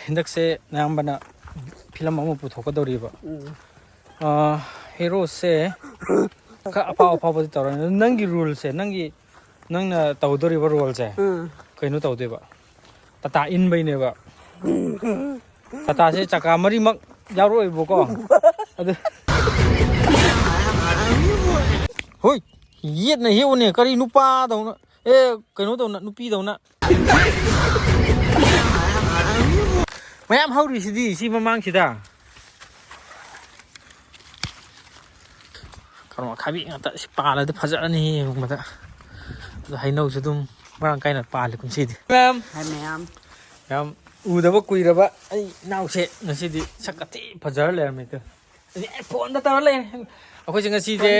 ꯍꯟꯗꯛꯁꯦ ꯑꯌꯥꯝꯕꯅ ꯐꯤꯂꯝ ꯑꯃ ꯄꯨꯊꯣꯛꯀꯗꯧꯔꯤꯕ ꯍꯦꯔꯣꯁꯦ ꯈꯔ ꯑꯐꯥꯎꯕꯗꯤ ꯇꯧꯔꯅꯤ ꯅꯪꯒꯤ ꯔꯨꯜꯁꯦ ꯅꯪꯅ ꯇꯧꯗꯧꯔꯤꯕ ꯔꯣꯜꯁꯦ ꯀꯩꯅꯣ ꯇꯧꯗꯣꯏꯕ ꯇꯥꯇꯥ ꯏꯟꯕꯩꯅꯦꯕ ꯇꯥꯇꯥꯁꯦ ꯆꯀꯥ ꯃꯔꯤꯃꯛ ꯌꯥꯎꯔꯛꯑꯣꯏꯕꯀꯣ ꯑꯗꯨ ꯍꯣꯏ ꯌꯦꯠꯅ ꯍꯦꯛꯎꯅꯦ ꯀꯔꯤ ꯅꯨꯄꯥꯗꯧꯅ ꯀꯩꯅꯣꯗꯧꯅ ꯅꯨꯄꯤꯗꯧꯅ ꯃꯌꯥꯝ ꯍꯧꯔꯤꯁꯤꯗꯤ ꯁꯤ ꯃꯃꯥꯡꯁꯤꯗ ꯀꯩꯅꯣ ꯑꯈꯥꯕꯤ ꯉꯥꯛꯇ ꯁꯤ ꯄꯥꯜꯂꯗꯤ ꯐꯖꯔꯅꯤ ꯌꯦꯡꯕꯗ ꯑꯗꯣ ꯍꯩꯅꯧꯁꯨ ꯑꯗꯨꯝ ꯃꯔꯥꯡ ꯀꯥꯏꯅ ꯄꯥꯜꯂꯤ ꯀꯨꯝꯁꯤꯗꯤ ꯌꯥꯝ ꯎꯗꯕ ꯀꯨꯏꯔꯕ ꯑꯩ ꯏꯅꯥꯎꯁꯦ ꯉꯁꯤꯗꯤ ꯁꯛꯀ ꯊꯤ ꯐꯖꯔ ꯂꯩꯔꯝꯃꯦ ꯑꯩ ꯐꯣꯟꯗ ꯇꯧꯔ ꯂꯩ ꯑꯩꯈꯣꯏꯁꯦ ꯉꯁꯤꯁꯦ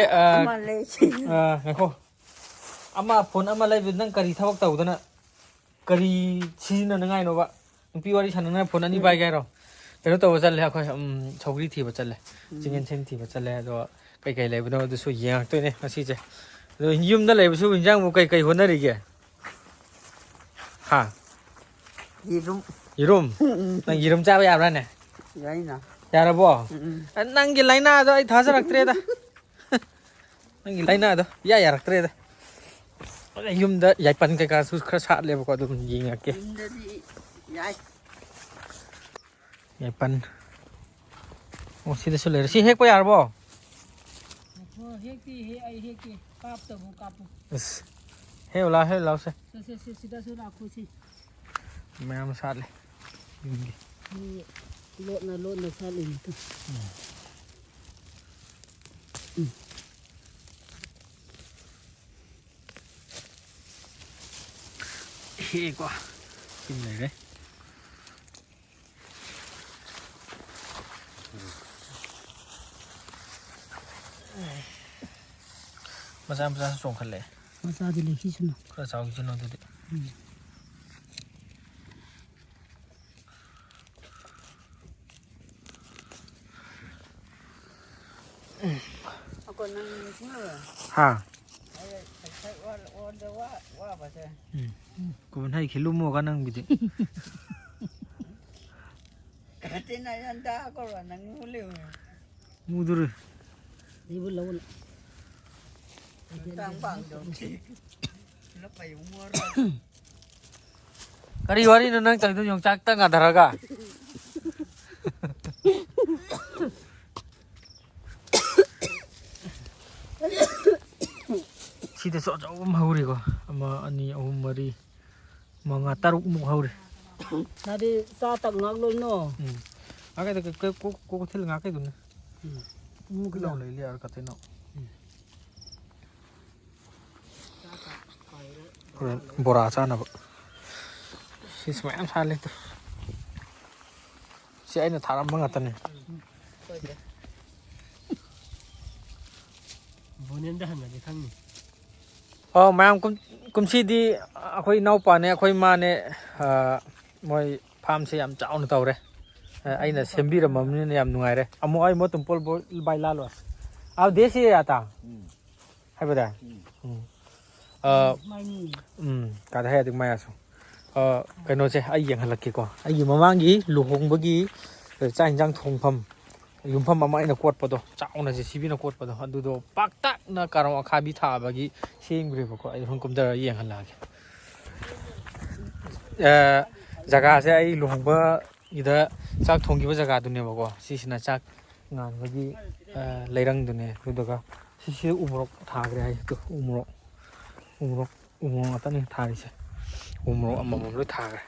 ꯉꯥꯏꯈꯣ ꯐꯣꯟ ꯑꯃ ꯂꯩꯕꯗ ꯅꯪ ꯀꯔꯤ ꯊꯕꯛ ꯇꯧꯗꯅ ꯀꯔꯤ ꯁꯤꯖꯤꯟꯅꯅꯤꯡꯉꯥꯏꯅꯣꯕ ꯅꯨꯄꯤ ꯋꯥꯔꯤ ꯁꯥꯟꯅꯅꯤꯡꯉꯥꯏ ꯐꯣꯟ ꯑꯅꯤ ꯄꯥꯏꯒꯦ ꯍꯥꯏꯔꯣ ꯀꯩꯅꯣ ꯇꯧꯕ ꯆꯠꯂꯦ ꯑꯩꯈꯣꯏ ꯁꯧꯒ꯭ꯔꯤ ꯊꯤꯕ ꯆꯠꯂꯦ ꯆꯤꯡꯌꯦꯟ ꯁꯦꯟ ꯊꯤꯕ ꯆꯠꯂꯦ ꯑꯗꯣ ꯀꯩꯀꯩ ꯂꯩꯕꯅꯣ ꯑꯗꯨꯁꯨ ꯌꯦꯡꯉꯛꯇꯣꯏꯅꯦ ꯉꯁꯤꯁꯦ ꯑꯗꯣ ꯌꯨꯝꯗ ꯂꯩꯕꯁꯨ ꯏꯟꯖꯥꯡꯕꯨ ꯀꯩꯀꯩ ꯍꯣꯠꯅꯔꯤꯒꯦ ꯍꯥ ꯌꯦꯔꯨꯝ ꯅꯪ ꯌꯦꯔꯨꯝ ꯆꯥꯕ ꯌꯥꯕ꯭ꯔꯥꯅꯦ ꯌꯥꯔꯕꯣ ꯅꯪꯒꯤ ꯂꯥꯏꯅꯥꯗꯣ ꯑꯩ ꯊꯥꯖꯔꯛꯇ꯭ꯔꯦꯗ ꯅꯪꯒꯤ ꯂꯥꯏꯅꯥꯗꯣ ꯌꯥꯔꯛꯇ꯭ꯔꯦꯗ ꯌꯨꯝꯗ ꯌꯥꯏꯄꯟ ꯀꯩꯀꯥꯁꯨ ꯈꯔ ꯁꯥꯠꯂꯦꯕꯀꯣ ꯑꯗꯨꯝ ꯌꯦꯡꯉꯛꯀꯦ ꯌꯥꯏꯄꯟ ꯁꯤꯗꯁꯨ ꯂꯩꯔꯦ ꯁꯤ ꯍꯦꯛꯄ ꯌꯥꯔꯕꯣ ꯍꯦꯛꯇꯤ ꯑꯩ ꯍꯦꯛꯇꯤ ꯀꯥꯞꯇꯕꯨ ꯀꯥꯞꯄꯨ ꯑꯁ ꯍꯦꯛꯎ ꯂꯥꯎꯁꯦ ꯁꯤꯗꯁꯨ ꯂꯥꯛꯈꯣꯁꯤ ꯃꯌꯥꯝ ꯁꯥꯠꯂꯦ ꯌꯨꯝꯒꯤ ꯂꯣꯠꯅ ꯁꯥꯠꯂꯤꯅꯤ ꯍꯦꯛꯀꯣ ꯁꯤ ꯂꯩꯔꯦ ꯃꯆꯥꯁꯨ ꯆꯣꯡꯈꯠꯂꯛꯑꯦ ꯃꯆꯥꯗꯤ ꯂꯩꯈꯤꯁꯅꯨ ꯈꯔ ꯆꯥꯎꯈꯤꯁꯅꯨ ꯑꯗꯨꯗꯤ ꯍꯥ ꯀꯨꯕꯟ ꯍꯩ ꯈꯤꯜꯂꯨꯃꯣꯒ ꯅꯪꯕꯤꯗꯤ ꯃꯨꯗꯨꯔ ꯀꯔꯤ ꯋꯥꯔꯤꯅꯣ ꯅꯪ ꯇꯧꯔꯤꯗꯣ ꯌꯣꯡꯆꯥꯛꯇ ꯉꯥꯊꯔꯒ ꯁꯤꯗꯁꯨ ꯑꯆꯧꯕ ꯑꯃ ꯍꯧꯔꯤꯀꯣ 1 2 3 4 5 6 ꯃꯨꯛ ꯍꯧꯔꯤ ꯅꯥꯗꯤ ꯆꯥ ꯇꯛ ꯉꯥꯛ ꯂꯣꯏꯅꯣꯉꯥꯛꯀꯩ ꯀꯣꯛ ꯊꯤꯜ ꯉꯥꯛꯀꯩꯗꯨꯅꯦ ꯂꯧ ꯂꯩ ꯂꯤꯌꯥꯔ ꯀꯠꯇꯩꯅꯣ ꯍꯣꯔꯦꯟ ꯕꯣꯔꯥ ꯆꯥꯅꯕ ꯁꯤꯁꯨ ꯃꯌꯥꯝ ꯁꯥꯠꯂꯦ ꯁꯤ ꯑꯩꯅ ꯊꯥꯔꯝꯕ ꯉꯥꯛꯇꯅꯦ ꯕꯣꯅꯦꯟꯗ ꯍꯪꯉꯗꯤ ꯈꯪꯅꯤ ꯃꯌꯥꯝ ꯀꯨꯝꯁꯤꯗꯤ ꯑꯩꯈꯣꯏ ꯏꯅꯥꯎꯄꯥꯅꯦ ꯑꯩꯈꯣꯏ ꯏꯃꯥꯅꯦ ꯃꯣꯏ ꯐꯥꯝꯁꯦ ꯌꯥꯝ ꯆꯥꯎꯅ ꯇꯧꯔꯦ ꯑꯩꯅ ꯁꯦꯝꯕꯤꯔꯝꯃꯕꯅꯤꯅ ꯌꯥꯝ ꯅꯨꯡꯉꯥꯏꯔꯦ ꯑꯃꯨꯛ ꯑꯩ ꯃꯣꯇꯨꯝ ꯄꯣꯜ ꯕꯥꯏ ꯂꯥꯜꯂꯣ ꯗꯦꯁꯤ ꯌꯥꯇꯥ ꯍꯥꯏꯕꯗ ꯀꯥꯗ ꯍꯥꯏ ꯑꯗꯨ ꯃꯌꯥꯁꯨ ꯀꯩꯅꯣꯁꯦ ꯑꯩ ꯌꯦꯡꯍꯜꯂꯛꯀꯦꯀꯣ ꯑꯩꯒꯤ ꯃꯃꯥꯡꯒꯤ ꯂꯨꯍꯣꯡꯕꯒꯤ ꯆꯥꯛ ꯌꯦꯟꯁꯥꯡ ꯊꯣꯡꯐꯝ ꯌꯨꯝꯐꯝ ꯑꯃ ꯑꯩꯅ ꯀꯣꯠꯄꯗꯣ ꯆꯥꯎꯅꯁꯦ ꯁꯤꯕꯤꯅ ꯀꯣꯠꯄꯗꯣ ꯑꯗꯨꯗꯣ ꯄꯥꯛꯇꯛꯅ ꯀꯥꯔꯣꯡ ꯑꯈꯥꯕꯤ ꯊꯥꯕꯒꯤ ꯁꯦꯝꯈ꯭ꯔꯦꯕꯀꯣ ꯑꯩ ꯁꯨꯝ ꯀꯨꯝꯊꯔꯒ ꯌꯦꯡꯍꯜꯂꯛꯑꯒꯦ ꯖꯒꯥꯁꯦ ꯑꯩ ꯂꯨꯍꯣꯡꯕꯒꯤꯗ ꯆꯥꯛ ꯊꯣꯡꯈꯤꯕ ꯖꯒꯥꯗꯨꯅꯦꯕꯀꯣ ꯁꯤꯁꯤꯅ ꯆꯥꯛ ꯉꯥꯟꯕꯒꯤ ꯂꯩꯔꯪꯗꯨꯅꯦ ꯑꯗꯨꯗꯨꯒ ꯁꯤꯁꯤꯗ ꯎꯃꯣꯔꯣꯛ ꯊꯥꯈ꯭ꯔꯦ ꯍꯥꯏ ꯎꯃꯣꯔꯣꯛ ꯉꯥꯛꯇꯅꯤ ꯊꯥꯔꯤꯁꯦ ꯎꯃꯣꯔꯣꯛ ꯑꯃꯃꯝ ꯂꯣꯏ ꯊꯥꯈ꯭ꯔꯦ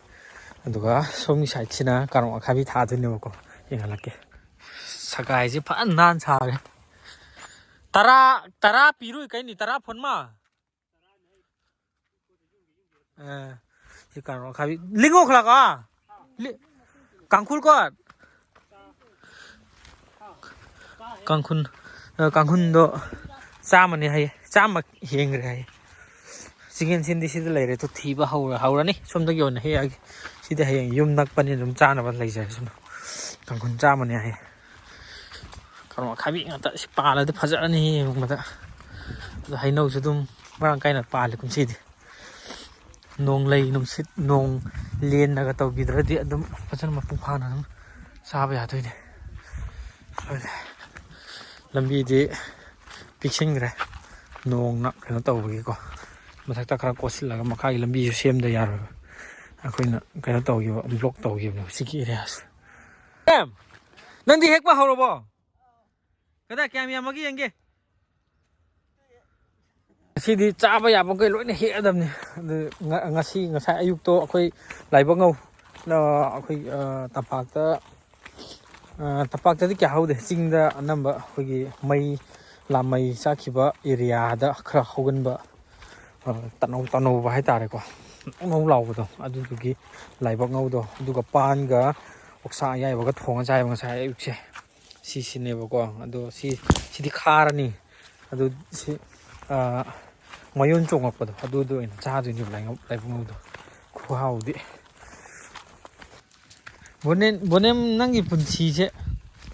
ꯑꯗꯨꯒ ꯁꯣꯝꯒꯤ ꯁꯥꯏꯠꯁꯤꯅ ꯀꯥꯔꯣꯡ ꯑꯈꯥꯕꯤ ꯊꯥꯗꯣꯏꯅꯦꯕꯀꯣ ꯌꯦꯡꯍꯜꯂꯛꯀꯦ ꯁꯒꯥꯏꯁꯦ ꯐꯖꯅ ꯅꯥꯟ ꯁꯥꯔꯦ 10 ꯄꯤꯔꯨꯏ ꯀꯩꯅꯤ 10 ꯐꯣꯟꯃ ꯁꯤ ꯀꯥꯔꯣꯡ ꯑꯈꯥꯕꯤ ꯂꯤꯡꯉꯣ ꯈꯂꯥꯀꯣ ꯀꯥꯡꯈꯨꯜ ꯀꯣ ꯀꯥꯡꯈꯨꯟꯗꯣ 100ꯅꯤ ꯍꯥꯏꯌꯦ 100 ꯍꯦꯟꯈ꯭ꯔꯦ ꯍꯥꯏꯌꯦ ꯆꯤꯡꯌꯦꯟ ꯁꯤꯟꯗꯤ ꯁꯤꯗ ꯂꯩꯔꯦ ꯇꯨ ꯊꯤꯕ ꯍꯧꯔꯅꯤ ꯁꯣꯝꯗꯒꯤ ꯑꯣꯏꯅ ꯍꯦꯛꯑꯒꯦ ꯁꯤꯗꯤ ꯍꯌꯦꯡ ꯌꯨꯝ ꯅꯛꯄꯅꯤ ꯑꯗꯨꯝ ꯆꯥꯅꯕ ꯂꯩꯖꯔꯁꯅꯨ ꯀꯥꯡꯈꯨꯟ 100ꯅꯤ ꯍꯥꯏꯌꯦ ꯀꯥꯔꯣꯡ ꯑꯈꯥꯕꯤ ꯉꯥꯛꯇ ꯁꯤ ꯄꯥꯜꯂꯗꯤ ꯐꯖꯔꯅꯤ ꯌꯦꯡꯕꯗ ꯑꯗꯣ ꯍꯩꯅꯧꯁꯨ ꯑꯗꯨꯝ ꯃꯔꯥꯡ ꯀꯥꯏꯅ ꯄꯥꯜꯂꯤ ꯀꯨꯝꯁꯤꯗꯤ nong lay nong sit nong len naga tawbidradi adum fazana mapung phana adum saba yadoine lambi di piksingre nong na kano tawbagi ko mathakta khara kosillaga makhagi lambi ju semda yaro akoina kano tawgiba block tawgiba siki areas nang di hekpa hawrobo kada kyam yamagi yenge sidi chaba yaba kai loina he adamne ngasi ngasai ayuk to akhoi laiba ngau akhoi tapakta di kya haude chingda anamba akhoi mai lamai sakhiba area da khara hoganba tanau ba hai tare ko ngau lawo do adugi laiba ngau do aduga pan ga oksa yaiba ga thonga jai ngasai ayuk se sine ba ko ado sidi kharani ado si mayon chongakpado adudo ina chaaduni laibungdo khuhaudi bonem nangi punchi se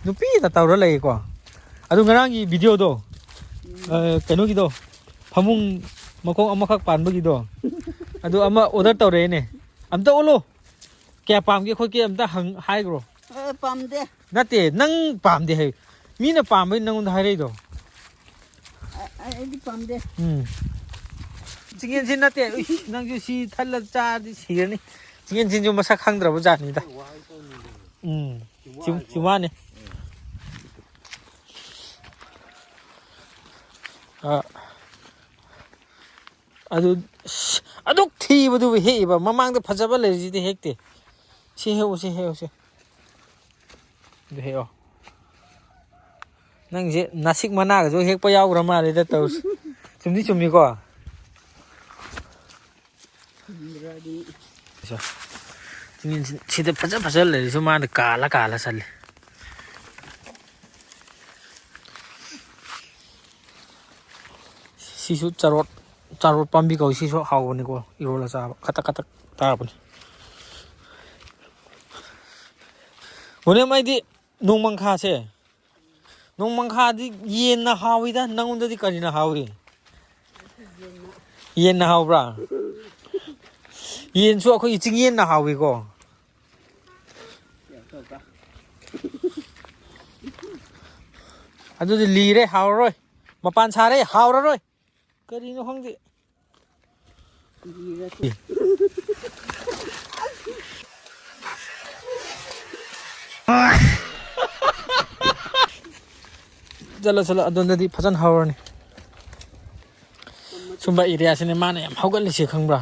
nupi ta tawra lei ko adu ngarangi video do keno gi do phamung makong amakhak panba gi do adu ama order tawre ne amta olo kya pamge khoke amta hang hai gro pamde nate nang pamde hai mina pambai nang hai do ai pamde Chingin sin nate nang ju si thalla cha di sirani chingin sin ju masak khangdraba jani da chumane aduk thi badu he ba mamang da phajaba le ji de hekte si he de he o nang je nasik mana ga jo hek pa yaw gra ma le da taw chumni ko sida faja le so ma kala sal sisu charot pambi ko sisu hawni ko irola sa kata ta bani one mai di nong mangkha se nong mangkha di yen na hawi da nangunda di karina hawi yen na hawbra yen su akhoi ching yen na hawi ko adu di lire hawroi mapan sare hawroi karino khangdi jala adonda di phajan hawrani sumba area sine mana yam hawgal se khangbra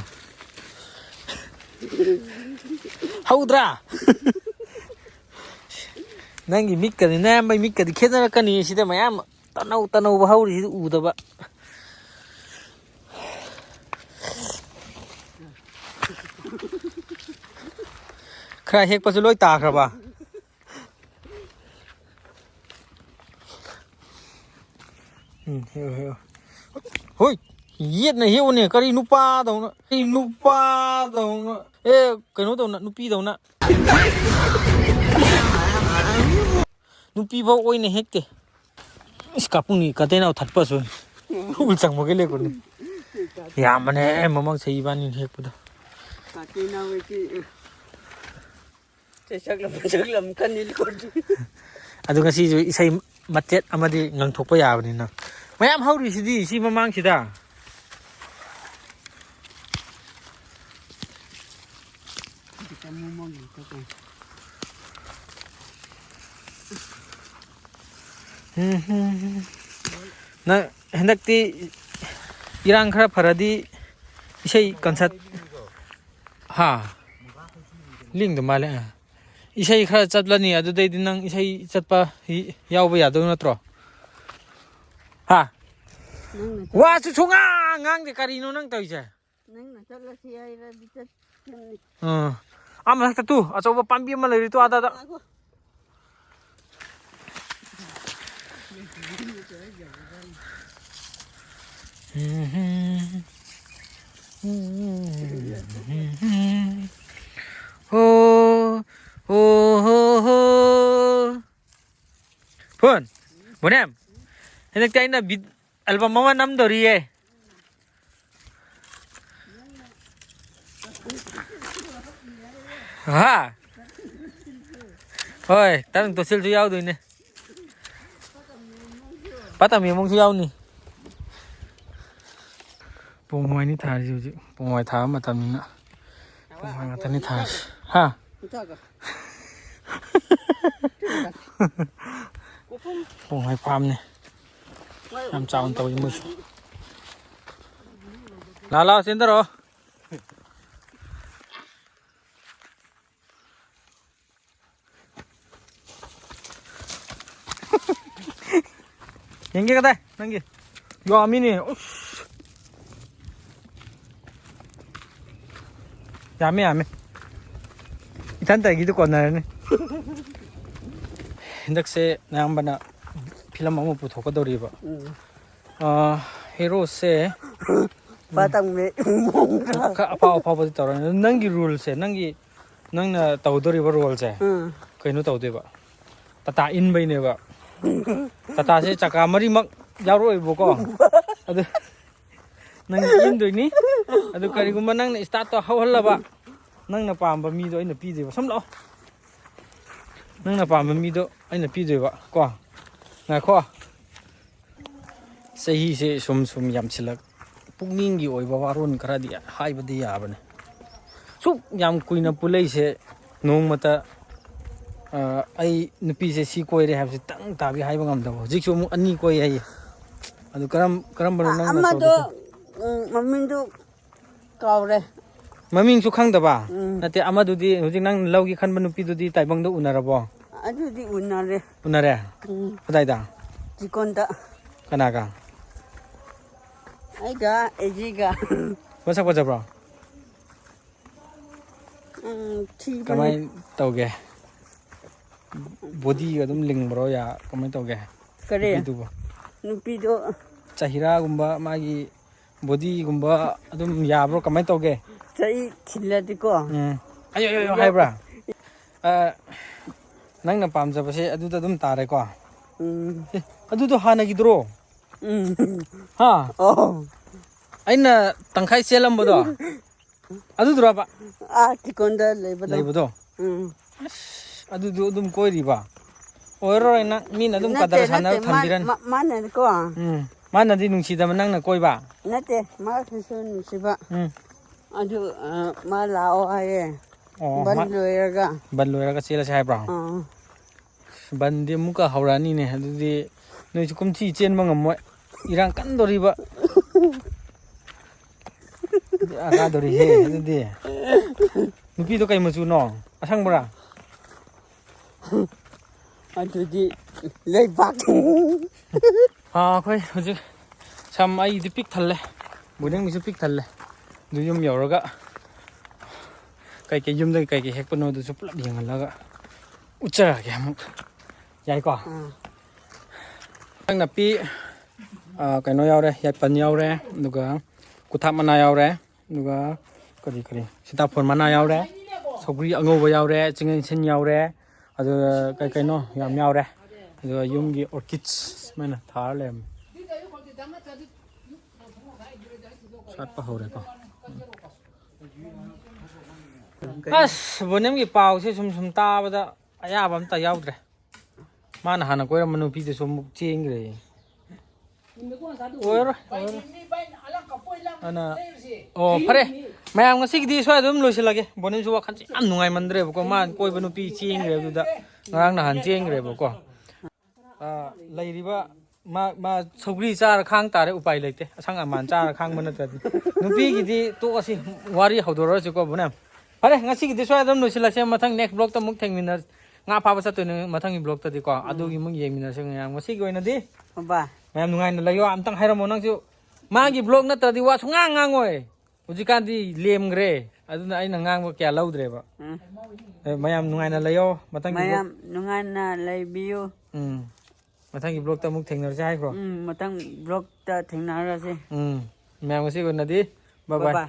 hawdra nangi mikka ni nam bai mikka di khedara kani sida mayam tanau ba hawri si udaba khra hek pa loi ta khra ba hoi yet na heu ne kari nupa dong e kano dong na nupi dong na nupi ba oi ne hekte iskapung ni katena thatpa so ul chang mo gele ko ni ya mane mamang sei bani hek pada katena we ki chesaklam kanil ko adu ngasi ju isai matet amadi ngang thokpa ya bani na mayam hauri sidi si mamang sida na hendakti irang khara pharadi isai concert ha ling de male isai khara chatlani adu dei dinang isai chatpa yawba yado natro ha wa chu chunga ngang de karino nang toise nang na chatla si ai ra di chat ama ta tu achoba pambi ma le tu ada Pun, bonem. Hendak tay na album mama nam dori eh. Ha thôi tao tôi xin yêu rồi nè bắt tao miếng mông yêu nè bông ngoài ní thà gì bông ngoài thả mà tao nữa bông ngoài mà tao ní thà ha bông ngoài farm nè làm sao tao mới lao xin tao rồi Yang kata, nanti, yo amini, ame, itan tak gitu corner ni. Hendak se, nang bana film mau putuk kau dori ba. Hero se, Patang me, apa betul orang, nanti rule se, nanti na tahu dori ba rule se, kau ini tahu deh ba, tata in ba ini ba. Tata sih cakap mari mak jauh ibu ko, aduh, nang Indo ini, aduh kari gumba nang start to hawal lah ba, nang napam bami do, ini pide ba, samlo, nang napam bami do, ini pide ba, ko, nggak ko, sih sum yam cilak, punginggi oi ba warun kara dia, hai ba dia apa nih, sup yam kui na pulai se, nong mata ai nupi se si koi re habse tang tabi hai bangam da hojik so mu ani koi ai adu karam banu nang na amado mamin do kaure maming su khang da ba nate amadu di hojik nang laugi khan banu pi du di tai bang do unarabo adu di unare padai da jikonda kana ka ai ga ejiga masak baja bro thi kamai tauge body ga dum ling bro ya kamai tauge kare du ba nupi do chahira gumba magi body gumba adum ya bro kamai tauge chai thiladi ko ayo hai bra nang na pam jaba se adu da dum tare ko adu to hana gidro ha oh aina tangkhai selam bodo adu dura ba tikonda lebado adu dum koi riba oiro na mi na dum kadar sana thambiran mana ko mana di nungsi da nang na koi ba nate ma sun siba adu ma lao ai ban loiraga sela sai bra ban di muka haurani ne adu di noi chu kumchi chen mangam moi irang kan dori ba aga dori he adu di nupi to kai machu no asang bra aduh leibak khoi hojik sam ai di pik thalle budeng misu pik thalle du yum yoraga kai yum da kai hek pano du su pulap yengalaga uchara ge amuk yai ko ang napi kai no yaure yai pan yaure duga kuthap mana yaure duga kari sitapon mana yaure sogri angoba yaure chingen sin yaure adu kai no yam yaure adu yumgi orchids mana thar lem satpa hore ko as bonem gi pau se sum ta bada aya bam ta yaudre mana hana koira manu pi de sum ching re or ana oh pare mayam ngasi gi di so adum loisilage bonem su wakhan chi am nungai mandre ko man koi banu pi ching re du da ngarang na han ching re ko lairiba ma sogri char khang tare upai leite asang aman char khang mana ta nupi gi di to asi wari hodoro chu ko bonam pare ngasi gi di so adum loisilase mathang next block ta muk thengminar nga pa ba sa to mathang block ta di ko adu gi muk yemina se ngam ngasi gi oina di ba mayam nungai na layo amtang hairamo nang chu magi block na tradi wa sungang ngangoi ujikan di lemgre aduna aina ngang kya laudre ba mayam nungai na layo matang mayam nungai na laibiyo matang block ta muk thengnar jai kro matang block ta thengnar ra se mayam ngasi ko na di bye bye